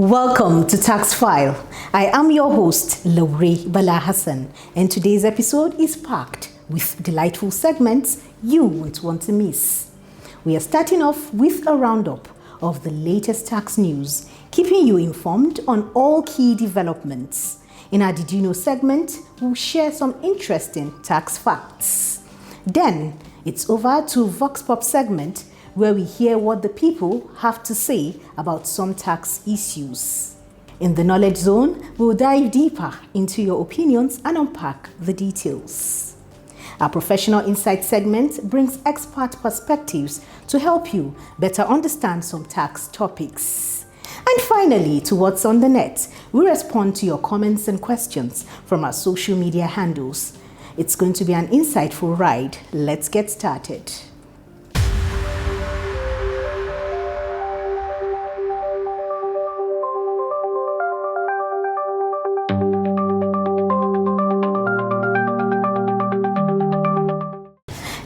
Welcome to Tax File. I am your host, Laure Bala Hassan, and today's episode is packed with delightful segments you won't want to miss. We are starting off with a roundup of the latest tax news, keeping you informed on all key developments. In our Did You Know segment, we'll share some interesting tax facts. Then, it's over to Vox Pop segment, where we hear what the people have to say about some tax issues. In the Knowledge Zone, we'll dive deeper into your opinions and unpack the details. Our Professional Insight segment brings expert perspectives to help you better understand some tax topics. And finally, to What's on the Net, we respond to your comments and questions from our social media handles. It's going to be an insightful ride. Let's get started.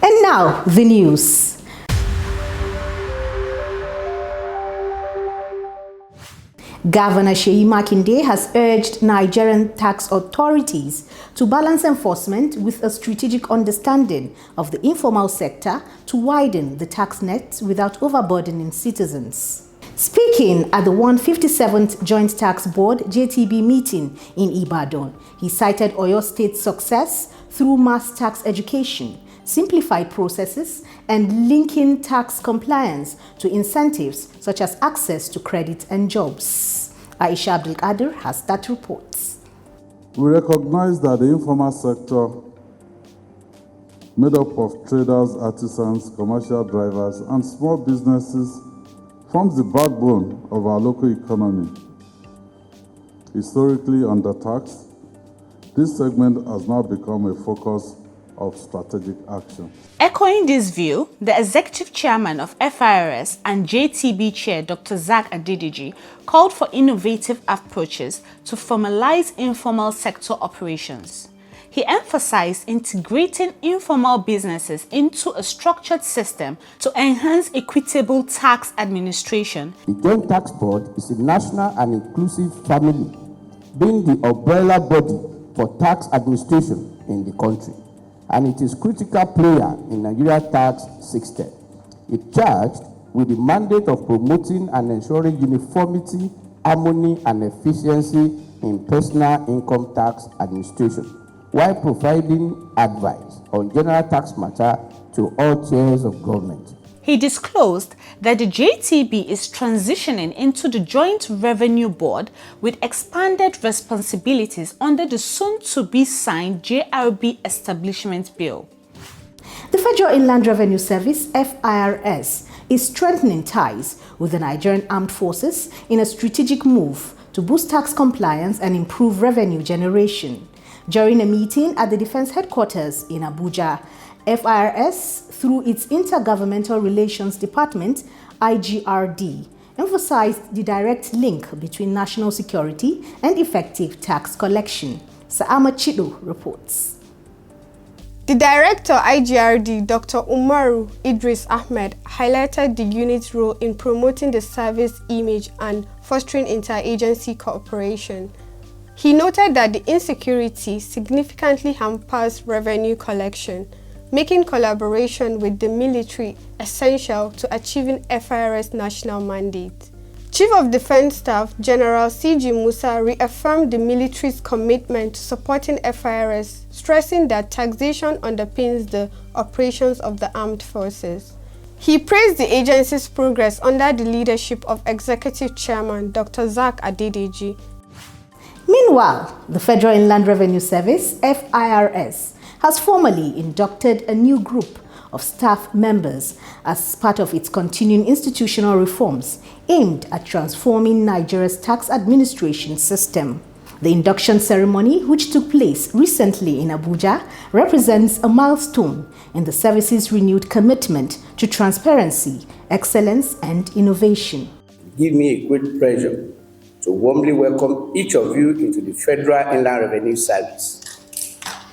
And now, the news. Governor Seyi Makinde has urged Nigerian tax authorities to balance enforcement with a strategic understanding of the informal sector to widen the tax net without overburdening citizens. Speaking at the 157th Joint Tax Board JTB meeting in Ibadan, he cited Oyo State's success through mass tax education, simplified processes, and linking tax compliance to incentives such as access to credit and jobs. Aisha Abdul Qadir has that report. We recognize that the informal sector, made up of traders, artisans, commercial drivers, and small businesses, forms the backbone of our local economy. Historically undertaxed, this segment has now become a focus of strategic action. Echoing this view, the Executive Chairman of FIRS and JTB Chair Dr. Zach Adedeji called for innovative approaches to formalize informal sector operations. He emphasized integrating informal businesses into a structured system to enhance equitable tax administration. The Joint Tax Board is a national and inclusive family, being the umbrella body for tax administration in the country, and it is a critical player in Nigeria's tax system. It's charged with the mandate of promoting and ensuring uniformity, harmony, and efficiency in personal income tax administration, while providing advice on general tax matters to all tiers of government. He disclosed that the JTB is transitioning into the Joint Revenue Board with expanded responsibilities under the soon-to-be signed JRB Establishment Bill. The Federal Inland Revenue Service, FIRS, is strengthening ties with the Nigerian Armed Forces in a strategic move to boost tax compliance and improve revenue generation. During a meeting at the Defense Headquarters in Abuja, FIRS, through its Intergovernmental Relations Department, IGRD, emphasized the direct link between national security and effective tax collection. Saama Chido reports. The director IGRD, Dr. Umaru Idris Ahmed, highlighted the unit's role in promoting the service image and fostering interagency cooperation. He noted that the insecurity significantly hampers revenue collection, making collaboration with the military essential to achieving FIRS national mandate. Chief of Defense Staff General C.G. Musa reaffirmed the military's commitment to supporting FIRS, stressing that taxation underpins the operations of the armed forces. He praised the agency's progress under the leadership of Executive Chairman Dr. Zach Adedeji. Meanwhile, the Federal Inland Revenue Service, FIRS, has formally inducted a new group of staff members as part of its continuing institutional reforms aimed at transforming Nigeria's tax administration system. The induction ceremony, which took place recently in Abuja, represents a milestone in the service's renewed commitment to transparency, excellence, and innovation. Give me a great pleasure to warmly welcome each of you into the Federal Inland Revenue Service.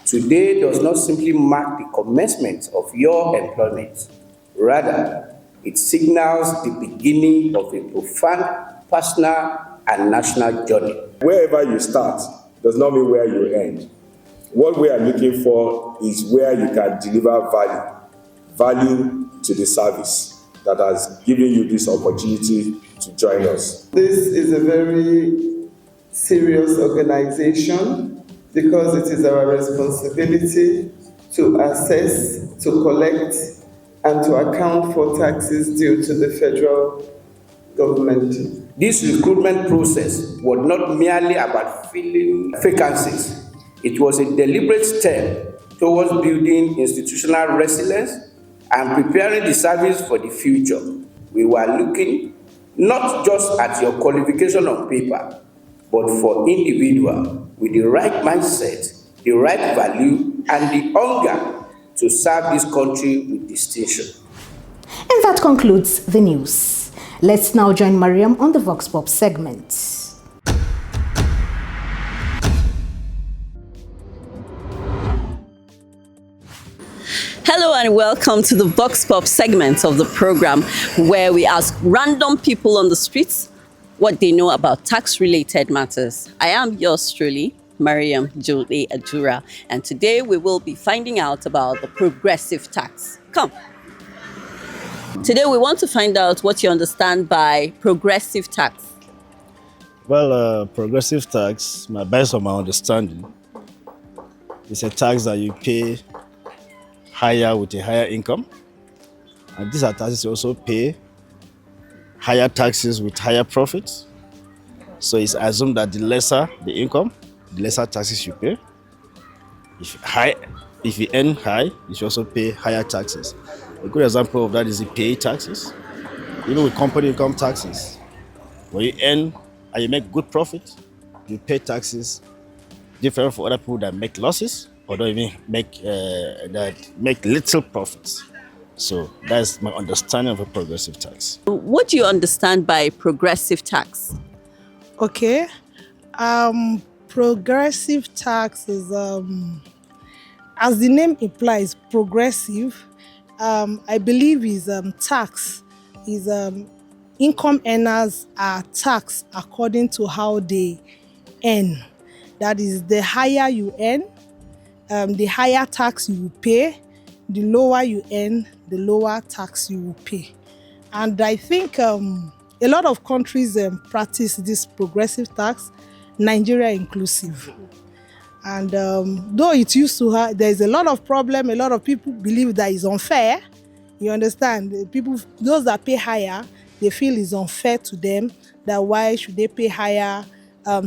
Today does not simply mark the commencement of your employment. Rather, it signals the beginning of a profound personal and national journey. Wherever you start does not mean where you end. What we are looking for is where you can deliver value to the service that has given you this opportunity to join us. This is a very serious organization because it is our responsibility to assess, to collect, and to account for taxes due to the federal government. This recruitment process was not merely about filling vacancies. It was a deliberate step towards building institutional resilience and preparing the service for the future. We were looking not just at your qualification on paper, but for individuals with the right mindset, the right value, and the hunger to serve this country with distinction. And that concludes the news. Let's now join Mariam on the Vox Pop segment. Hello and welcome to the Vox Pop segment of the program, where we ask random people on the streets what they know about tax-related matters. I am yours truly, Mariam Jolie Adura, and today we will be finding out about the progressive tax. Come. Today we want to find out what you understand by progressive tax. Well, progressive tax, based on my understanding, is a tax that you pay higher with a higher income. And these are taxes you also pay higher taxes with higher profits. So it's assumed that the lesser the income, the lesser taxes you pay. If you earn high, you should also pay higher taxes. A good example of that is the pay taxes. Even with company income taxes, when you earn and you make good profit, you pay taxes different for other people that make losses or don't even make little profits. So that's my understanding of a progressive tax. What do you understand by progressive tax? Okay. Progressive tax is, as the name implies, progressive. I believe is tax is income earners are taxed according to how they earn. That is, the higher you earn, the higher tax you will pay. The lower you earn, the lower tax you will pay. And I think a lot of countries practice this progressive tax, Nigeria inclusive. And though it used to have, there's a lot of problem, a lot of people believe that it's unfair. You understand? People, those that pay higher, they feel it's unfair to them, that why should they pay higher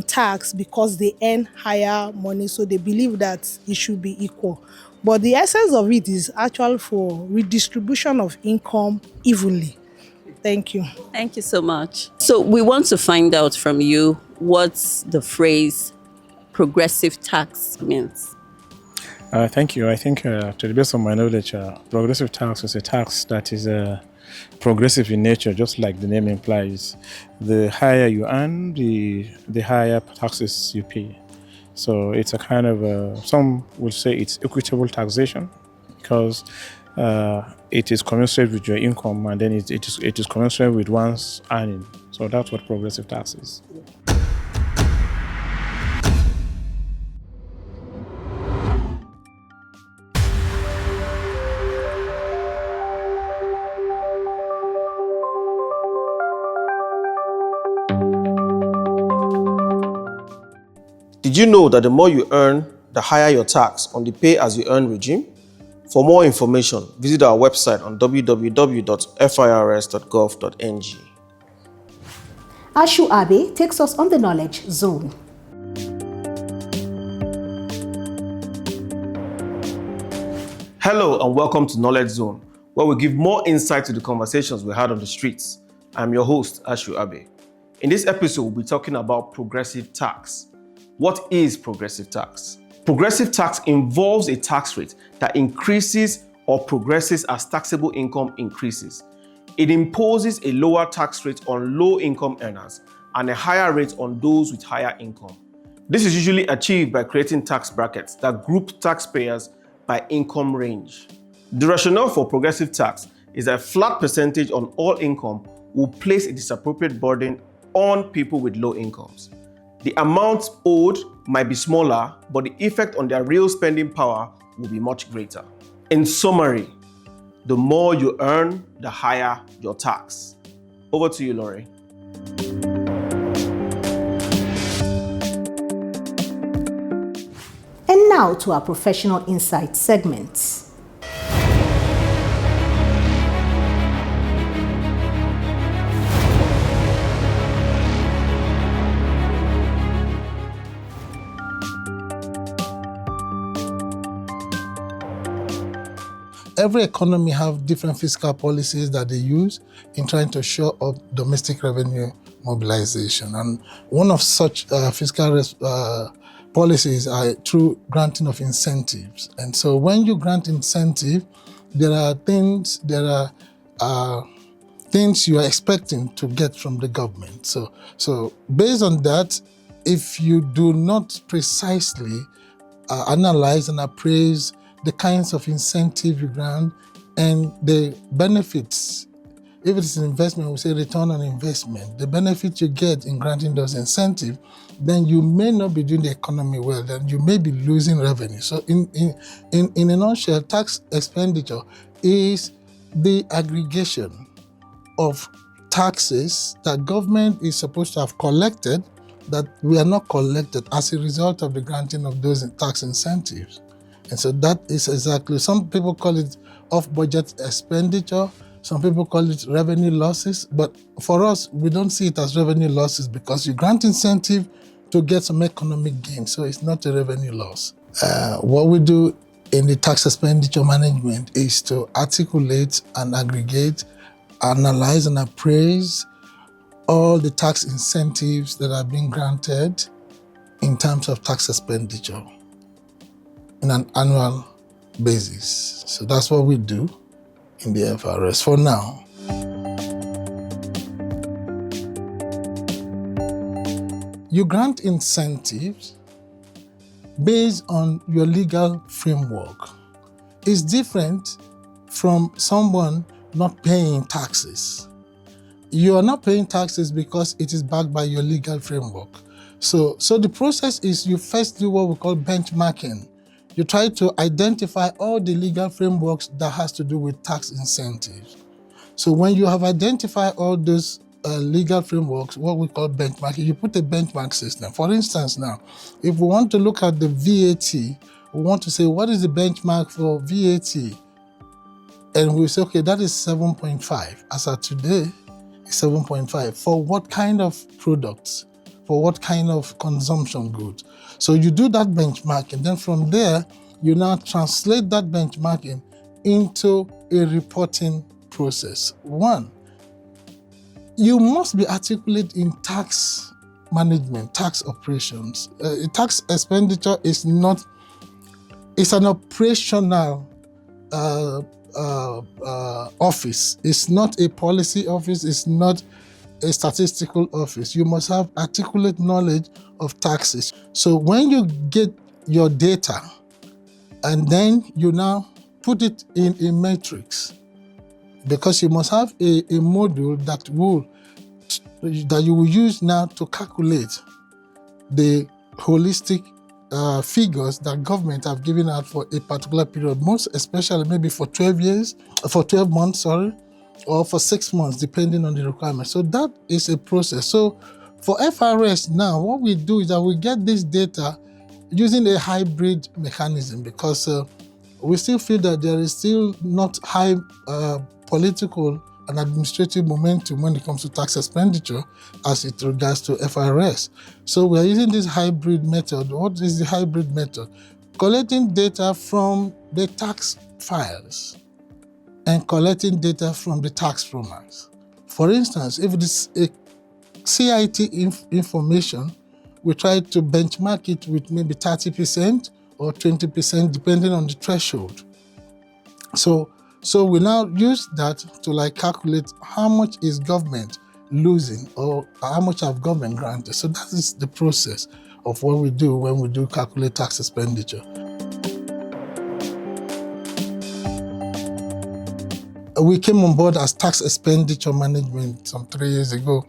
tax because they earn higher money, so they believe that it should be equal. But the essence of it is actually for redistribution of income evenly. Thank you. Thank you so much. So we want to find out from you what the phrase progressive tax means. Thank you. I think to the best of my knowledge, progressive tax is a tax that is progressive in nature, just like the name implies. The higher you earn, the higher taxes you pay. So it's a kind of, some would say it's equitable taxation because it is commensurate with your income, and then it is commensurate with one's earning. So that's what progressive tax is. Did you know that the more you earn, the higher your tax on the pay-as-you-earn regime? For more information, visit our website on www.firs.gov.ng. Ashu Abe takes us on the Knowledge Zone. Hello and welcome to Knowledge Zone, where we give more insight to the conversations we had on the streets. I'm your host, Ashu Abe. In this episode, we'll be talking about progressive tax. What is progressive tax? Progressive tax involves a tax rate that increases or progresses as taxable income increases. It imposes a lower tax rate on low-income earners and a higher rate on those with higher income. This is usually achieved by creating tax brackets that group taxpayers by income range. The rationale for progressive tax is that a flat percentage on all income will place a disappropriate burden on people with low incomes. The amount owed might be smaller, but the effect on their real spending power will be much greater. In summary, the more you earn, the higher your tax. Over to you, Laurie. And now to our professional insight segment. Every economy have different fiscal policies that they use in trying to shore up domestic revenue mobilization. And one of such fiscal policies are through granting of incentives. And so when you grant incentive, there are things you are expecting to get from the government. So based on that, if you do not precisely analyze and appraise the kinds of incentive you grant and the benefits, if it's an investment, we say return on investment, the benefit you get in granting those incentives, then you may not be doing the economy well, then you may be losing revenue. So in a nutshell, tax expenditure is the aggregation of taxes that government is supposed to have collected that we are not collected as a result of the granting of those tax incentives. And so that is exactly, some people call it off-budget expenditure, some people call it revenue losses, but for us, we don't see it as revenue losses because you grant incentive to get some economic gain, so it's not a revenue loss. What we do in the tax expenditure management is to articulate and aggregate, analyze and appraise all the tax incentives that are being granted in terms of tax expenditure in an annual basis. So that's what we do in the FRS for now. You grant incentives based on your legal framework. It's different from someone not paying taxes. You are not paying taxes because it is backed by your legal framework. So the process is you first do what we call benchmarking. You try to identify all the legal frameworks that has to do with tax incentives. So when you have identified all those legal frameworks, what we call benchmarking, you put a benchmark system. For instance now, if we want to look at the VAT, we want to say, what is the benchmark for VAT? And we say, okay, that is 7.5. As of today, it's 7.5. For what kind of products? For what kind of consumption goods? So you do that benchmarking, then from there, you now translate that benchmarking into a reporting process. One, you must be articulate in tax management, tax operations. Tax expenditure is not, it's an operational office. It's not a policy office, it's not a statistical office. You must have articulate knowledge of taxes. So when you get your data and then you now put it in a matrix, because you must have a module that you will use now to calculate the holistic figures that government have given out for a particular period, most especially maybe for 12 months, or for 6 months, depending on the requirement. So that is a process. So for FRS now, what we do is that we get this data using a hybrid mechanism because we still feel that there is still not high political and administrative momentum when it comes to tax expenditure as it regards to FRS. So we are using this hybrid method. What is the hybrid method? Collecting data from the tax files and collecting data from the tax formats. For instance, if it is a CIT information, we try to benchmark it with maybe 30% or 20%, depending on the threshold. So we now use that to calculate how much is government losing or how much have government granted. So that is the process of what we do when we do calculate tax expenditure. We came on board as tax expenditure management some 3 years ago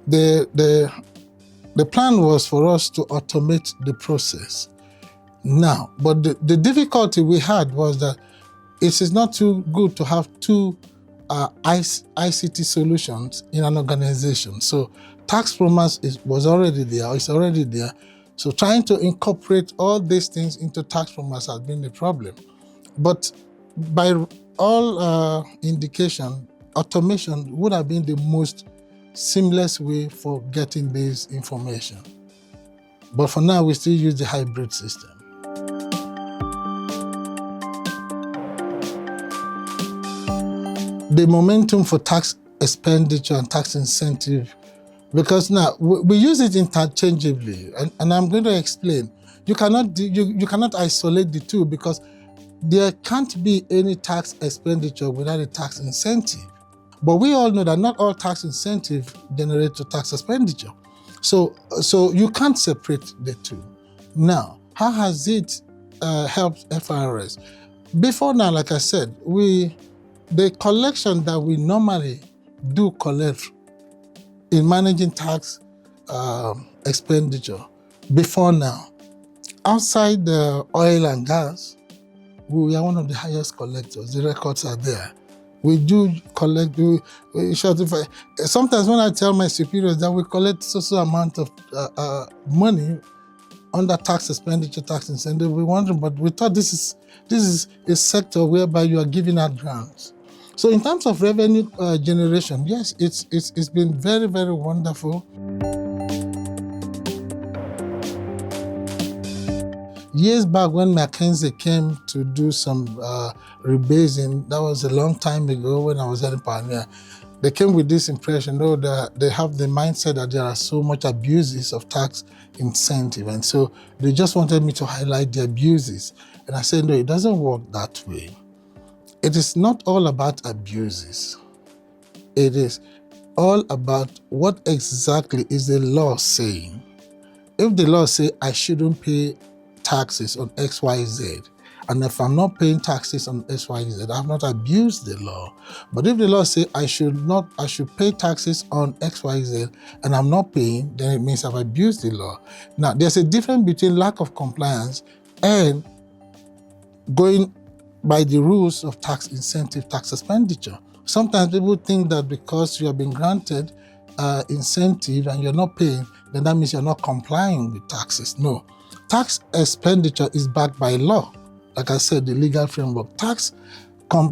the plan was for us to automate the process. Now, but the difficulty we had was that it is not too good to have two ICT solutions in an organization. So tax promise was already there, it's already there. So trying to incorporate all these things into tax promise has been the problem. But by all indication, automation would have been the most seamless way for getting this information. But for now, we still use the hybrid system. The momentum for tax expenditure and tax incentive, because now we use it interchangeably, and I'm going to explain. You cannot isolate the two, because there can't be any tax expenditure without a tax incentive. But we all know that not all tax incentive generate to tax expenditure. So you can't separate the two. Now, how has it helped FIRS? Before now, like I said, the collection that we normally do collect in managing tax expenditure before now, outside the oil and gas, we are one of the highest collectors. The records are there. We do collect, sometimes when I tell my superiors that we collect so amount of money under tax expenditure, tax incentive, we wonder, but we thought this is a sector whereby you are giving out grants. So in terms of revenue generation, yes, it's been very, very wonderful. Years back when McKinsey came to do some rebasing, that was a long time ago when I was at Pioneer, they came with this impression, that they have the mindset that there are so much abuses of tax incentive. And so they just wanted me to highlight the abuses. And I said, no, it doesn't work that way. It is not all about abuses. It is all about what exactly is the law saying. If the law says I shouldn't pay taxes on XYZ, and if I'm not paying taxes on XYZ, I have not abused the law. But if the law says I should pay taxes on XYZ and I'm not paying, then it means I've abused the law. Now, there's a difference between lack of compliance and going by the rules of tax incentive, tax expenditure. Sometimes people think that because you have been granted incentive and you're not paying, then that means you're not complying with taxes. No. Tax expenditure is backed by law. Like I said, the legal framework.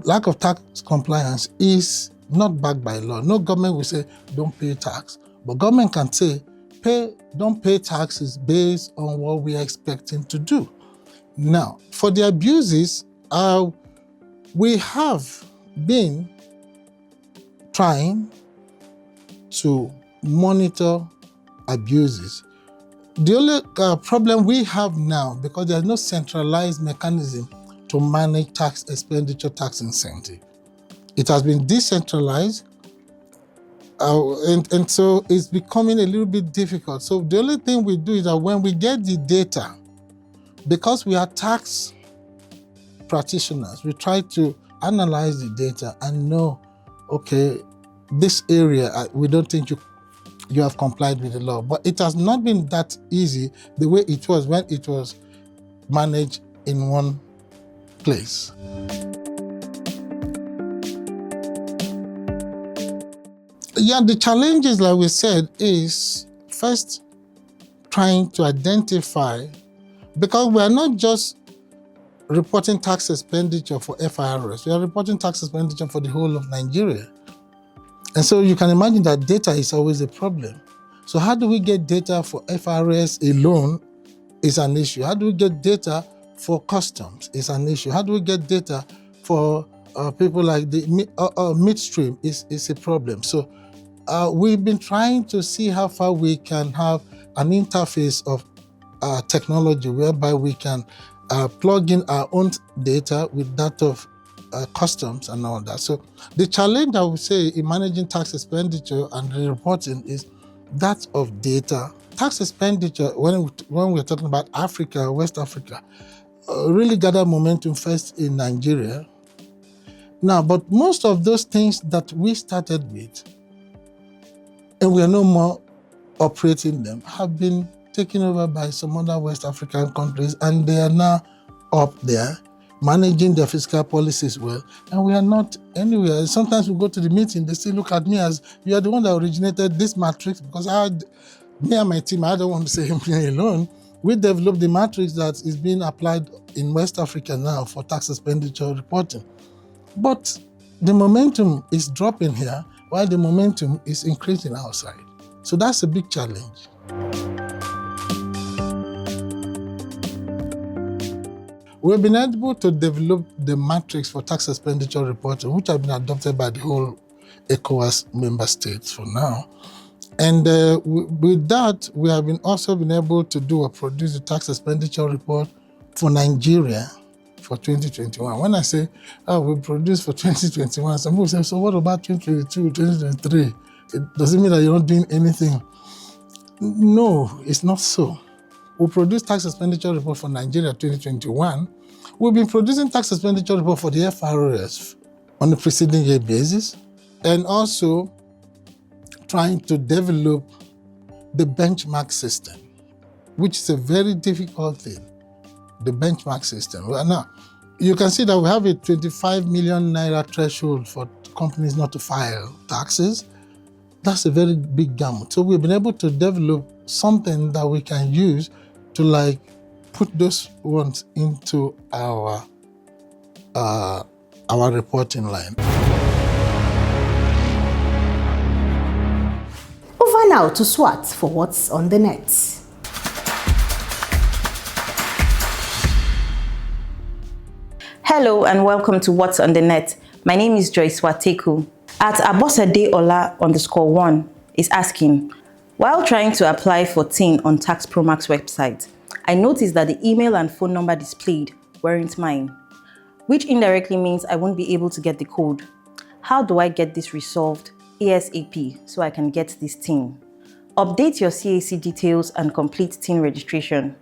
Lack of tax compliance is not backed by law. No government will say, don't pay tax. But government can say, don't pay taxes based on what we are expecting to do. Now, for the abuses, we have been trying to monitor abuses. The only problem we have now, because there's no centralized mechanism to manage tax expenditure, tax incentive. It has been decentralized, and so it's becoming a little bit difficult. So the only thing we do is that when we get the data, because we are tax practitioners, we try to analyze the data and know, okay, this area, we don't think you have complied with the law. But it has not been that easy the way it was when it was managed in one place. Yeah, the challenges, like we said, is first trying to identify, because we are not just reporting tax expenditure for FIRS, we are reporting tax expenditure for the whole of Nigeria. And so you can imagine that data is always a problem. So how do we get data for FIRS alone is an issue. How do we get data for customs is an issue. How do we get data for people like the midstream is a problem. So we've been trying to see how far we can have an interface of technology whereby we can plug in our own data with that of customs and all that. So the challenge, I would say, in managing tax expenditure and the reporting is that of data. Tax expenditure, when we're talking about Africa, West Africa, really gathered momentum first in Nigeria. Now, but most of those things that we started with, and we are no more operating them have been taken over by some other West African countries, and they are now up there managing their fiscal policies well, and we are not anywhere. Sometimes we go to the meeting, they still look at me as, you are the one that originated this matrix, because me and my team, I don't want to say me alone, we developed the matrix that is being applied in West Africa now for tax expenditure reporting. But the momentum is dropping here, while the momentum is increasing outside. So that's a big challenge. We've been able to develop the matrix for tax expenditure reporting, which have been adopted by the whole ECOWAS member states for now. And with that, we have also been able to produce a tax expenditure report for Nigeria for 2021. When I say, we produced for 2021, some people say, so what about 2022, 2023? Does it mean that you're not doing anything? No, it's not so. We produced tax expenditure report for Nigeria 2021. We've been producing tax expenditure report for the FIRS on a preceding year basis, and also trying to develop the benchmark system, which is a very difficult thing, the benchmark system. Well, now, you can see that we have a 25 million naira threshold for companies not to file taxes. That's a very big gamut. So we've been able to develop something that we can use to put those ones into our reporting line. Over now to SWAT for what's on the net. Hello and welcome to What's on the Net. My name is Joyce Wateku. At Abosade_Ola_1 is asking, while trying to apply for TIN on Tax Promax website, I noticed that the email and phone number displayed weren't mine, which indirectly means I won't be able to get the code. How do I get this resolved ASAP so I can get this TIN? Update your CAC details and complete TIN registration.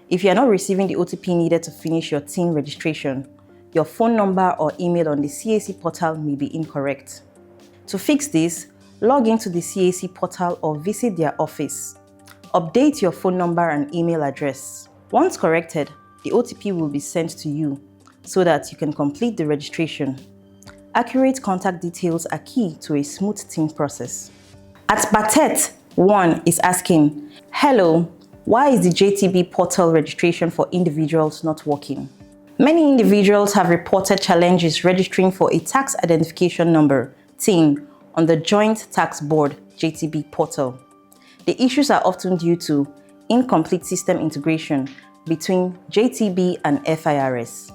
If you are not receiving the OTP needed to finish your TIN registration, your phone number or email on the CAC portal may be incorrect. To fix this, log into the CAC portal or visit their office. Update your phone number and email address. Once corrected, the OTP will be sent to you so that you can complete the registration. Accurate contact details are key to a smooth TIN process. At Batet1 is asking, hello, why is the JTB portal registration for individuals not working? Many individuals have reported challenges registering for a tax identification number, TIN, on the Joint Tax Board JTB portal. The issues are often due to incomplete system integration between JTB and FIRS,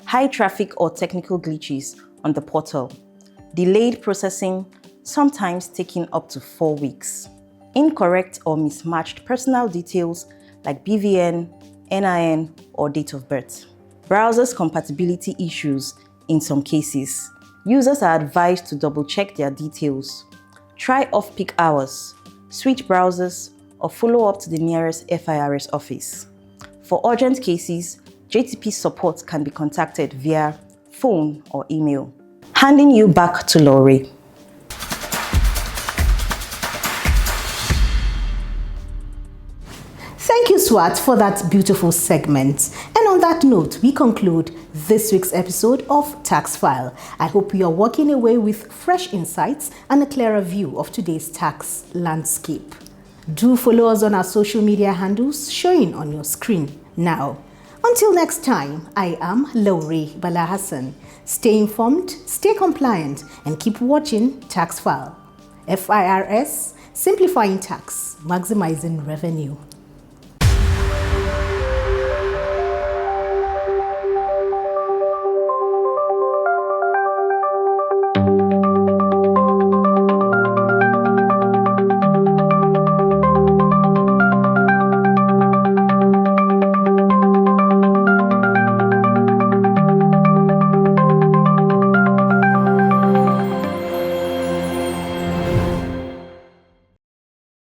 high traffic or technical glitches on the portal, delayed processing, sometimes taking up to 4 weeks, incorrect or mismatched personal details like BVN, NIN, or date of birth, browsers compatibility issues in some cases. Users are advised to double-check their details, try off-peak hours, switch browsers, or follow up to the nearest FIRS office. For urgent cases, JTP support can be contacted via phone or email. Handing you back to Laurie. Thank you, SWAT, for that beautiful segment. And on that note, we conclude this week's episode of Tax File. I hope you are walking away with fresh insights and a clearer view of today's tax landscape. Do follow us on our social media handles showing on your screen now. Until next time, I am Laurie Balahassan. Stay informed, stay compliant, and keep watching Tax File. FIRS, simplifying tax, maximizing revenue.